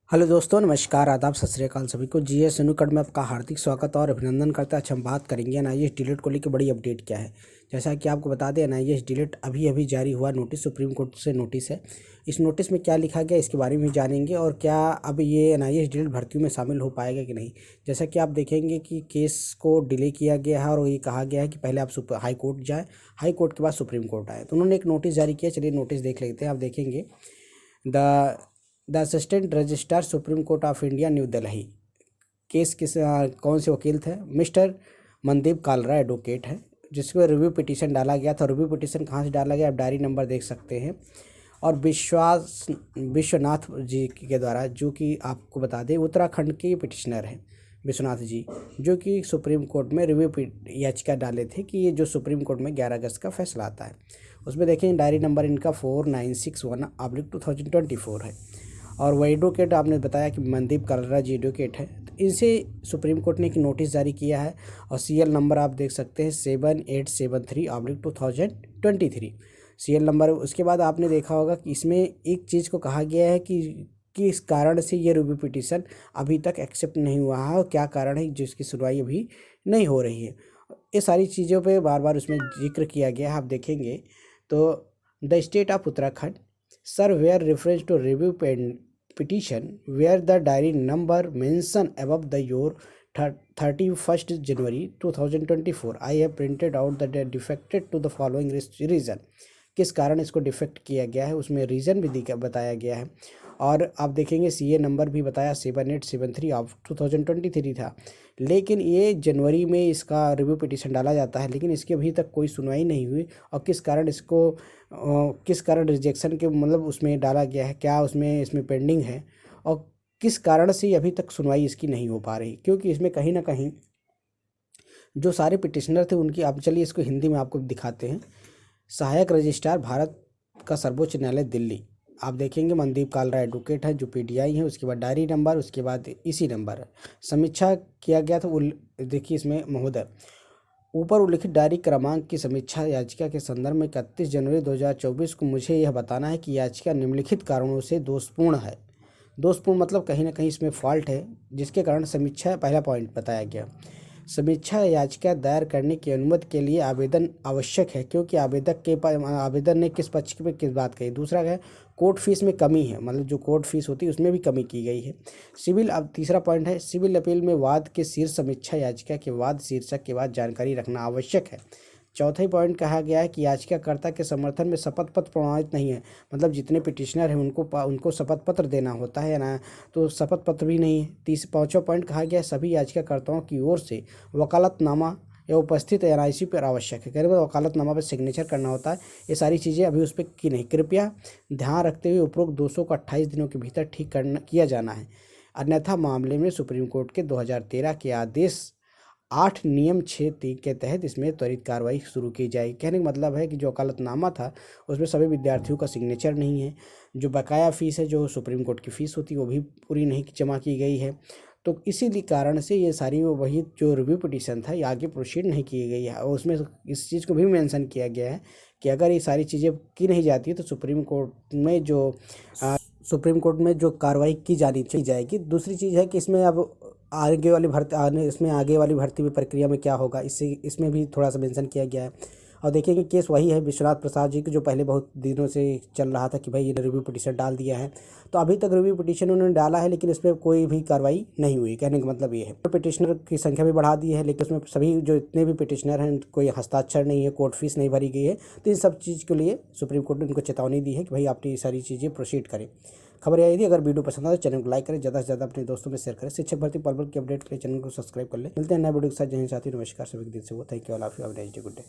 Hello दोस्तों, नमस्कार, आदाब, सत श्री अकाल सभी को। जीएस अनुकट में आपका हार्दिक स्वागत और अभिनंदन करता है। अच्छा, हम बात करेंगे एनआईएस डिलीट को लेकर बड़ी अपडेट क्या है। जैसा कि आपको बता दें, एनआईएस डिलीट अभी जारी हुआ नोटिस, सुप्रीम कोर्ट से नोटिस है। इस नोटिस में क्या लिखा गया इसके बारे में भी जानेंगे, और क्या अब ये एनआईएस डिलीट भर्तियों में शामिल हो पाएगा कि नहीं। जैसा कि आप देखेंगे कि केस को डिले किया गया है और ये कहा गया है कि पहले आप हाई कोर्ट जाए, हाई कोर्ट के बाद सुप्रीम कोर्ट आए। तो उन्होंने एक नोटिस जारी किया। चलिए नोटिस देख लेते हैं। आप देखेंगे, the assistant registrar supreme court of India new Delhi. Case कौन से वकील थे? मिस्टर मनदीप कालरा एडवोकेट है, जिसमें रिव्यू पिटीशन डाला गया था। रिव्यू पिटीशन कहाँ से डाला गया, आप डायरी नंबर देख सकते हैं। और विश्वनाथ जी के द्वारा, जो कि आपको बता दें उत्तराखंड के पिटिशनर हैं विश्वनाथ जी, जो कि सुप्रीम कोर्ट में रिव्यू याचिका डाले थे कि ये जो सुप्रीम कोर्ट में 11 अगस्त का फैसला आता है, उसमें देखें डायरी नंबर इनका 4961/2024 है। और वो एडवोकेट आपने बताया कि मनदीप कालरा जी एडवोकेट है। तो इनसे सुप्रीम कोर्ट ने एक नोटिस जारी किया है, और सीएल नंबर आप देख सकते हैं 7873/2023 सीएल नंबर। उसके बाद आपने देखा होगा कि इसमें एक चीज़ को कहा गया है कि किस कारण से ये रिव्यू पिटीशन अभी तक एक्सेप्ट नहीं हुआ है, और क्या कारण है जिसकी सुनवाई अभी नहीं हो रही है। ये सारी चीज़ों पे बार बार उसमें जिक्र किया गया है। आप देखेंगे तो the state of Uttarakhand sir where reference to review petition where the diary number mentioned above the year 31st January 2024. I have printed out the defected to the following reason. किस कारण इसको डिफेक्ट किया गया है, उसमें रीज़न भी बताया गया है। और आप देखेंगे सीए नंबर भी बताया 7873/2023 था। लेकिन ये जनवरी में इसका रिव्यू पिटीशन डाला जाता है, लेकिन इसकी अभी तक कोई सुनवाई नहीं हुई। और किस कारण इसको किस कारण रिजेक्शन के मतलब उसमें डाला गया है, क्या इसमें पेंडिंग है, और किस कारण से अभी तक सुनवाई इसकी नहीं हो पा रही। क्योंकि इसमें कहीं ना कहीं जो सारे पिटिशनर थे उनकी, आप चलिए इसको हिंदी में आपको दिखाते हैं। सहायक रजिस्ट्रार भारत का सर्वोच्च न्यायालय दिल्ली, आप देखेंगे मनदीप कालरा एडवोकेट है जो पीटीआई है। उसके बाद डायरी नंबर, उसके बाद इसी नंबर समीक्षा किया गया था। देखिए इसमें महोदय, ऊपर उल्लिखित डायरी क्रमांक की समीक्षा याचिका के संदर्भ में 31 जनवरी 2024 को मुझे यह बताना है कि याचिका निम्नलिखित कारणों से दोषपूर्ण है। दोषपूर्ण मतलब कहीं ना कहीं इसमें फॉल्ट है, जिसके कारण समीक्षा, पहला पॉइंट बताया गया, समीक्षा याचिका दायर करने की अनुमति के लिए आवेदन आवश्यक है, क्योंकि आवेदन ने किस पक्ष पे किस बात कही। दूसरा है कोर्ट फीस में कमी है, मतलब जो कोर्ट फीस होती है उसमें भी कमी की गई है। सिविल, अब तीसरा पॉइंट है सिविल अपील में वाद के शीर्ष समीक्षा याचिका के वाद शीर्षक के बाद जानकारी रखना आवश्यक है। चौथा पॉइंट कहा गया है कि याचिकाकर्ता के समर्थन में शपथ पत्र प्रमाणित नहीं है, मतलब जितने पिटिशनर हैं उनको शपथ पत्र देना होता है ना, तो शपथ पत्र भी नहीं है। पाँचवा पॉइंट कहा गया है सभी याचिकाकर्ताओं की ओर से वकालतनामा या उपस्थित एनआईसी पर आवश्यक है। कह रहे वकालतनामा पर सिग्नेचर करना होता है। ये सारी चीज़ें अभी उस पर की नहीं। कृपया ध्यान रखते हुए उपरोक्त दोषों को 28 दिनों के भीतर ठीक किया जाना है, अन्यथा मामले में सुप्रीम कोर्ट के 2013 के आदेश 8 नियम 6 के तहत इसमें त्वरित कार्रवाई शुरू की जाएगी। कहने का मतलब है कि जो वकालतनामा था उसमें सभी विद्यार्थियों का सिग्नेचर नहीं है। जो बकाया फ़ीस है, जो सुप्रीम कोर्ट की फ़ीस होती है, वो भी पूरी नहीं जमा की गई है। तो इसीलिए कारण से ये सारी वही जो रिव्यू पिटीशन था ये आगे प्रोसीड नहीं की गई है। और उसमें इस चीज़ को भी मेंशन किया गया है कि अगर ये सारी चीज़ें की नहीं जाती तो सुप्रीम कोर्ट में जो कार्रवाई की जाएगी। दूसरी चीज़ है कि इसमें अब आगे वाली भर्ती में प्रक्रिया में क्या होगा, इसमें भी थोड़ा सा मेंशन किया गया है। और देखिए केस वही है विश्वनाथ प्रसाद जी की, जो पहले बहुत दिनों से चल रहा था कि भाई ये रिव्यू पिटीशन डाल दिया है। तो अभी तक रिव्यू पिटीशन उन्होंने डाला है, लेकिन इस पर कोई भी कार्रवाई नहीं हुई। कहने का मतलब ये है पिटिशनर की संख्या भी बढ़ा दी है, लेकिन उसमें सभी जो इतने भी पिटिशनर हैं कोई हस्ताक्षर नहीं है, कोर्ट फीस नहीं भरी गई है। तो इन सब चीज़ के लिए सुप्रीम कोर्ट ने उनको चेतावनी दी है कि भाई आप ये सारी चीज़ें प्रोसीड करें। खबर आई थी। अगर वीडियो पसंद आए तो चैनल को लाइक करें, ज़्यादा से ज़्यादा अपने दोस्तों में शेयर करें। शिक्षक भर्ती पल की अपडेट के लिए चैनल को सब्सक्राइब कर लें। मिलते हैं नए वीडियो के साथ। जय हिंद साथी, नमस्कार, सभी के दिन से वो। Thank you all of you, have a nice day, good day.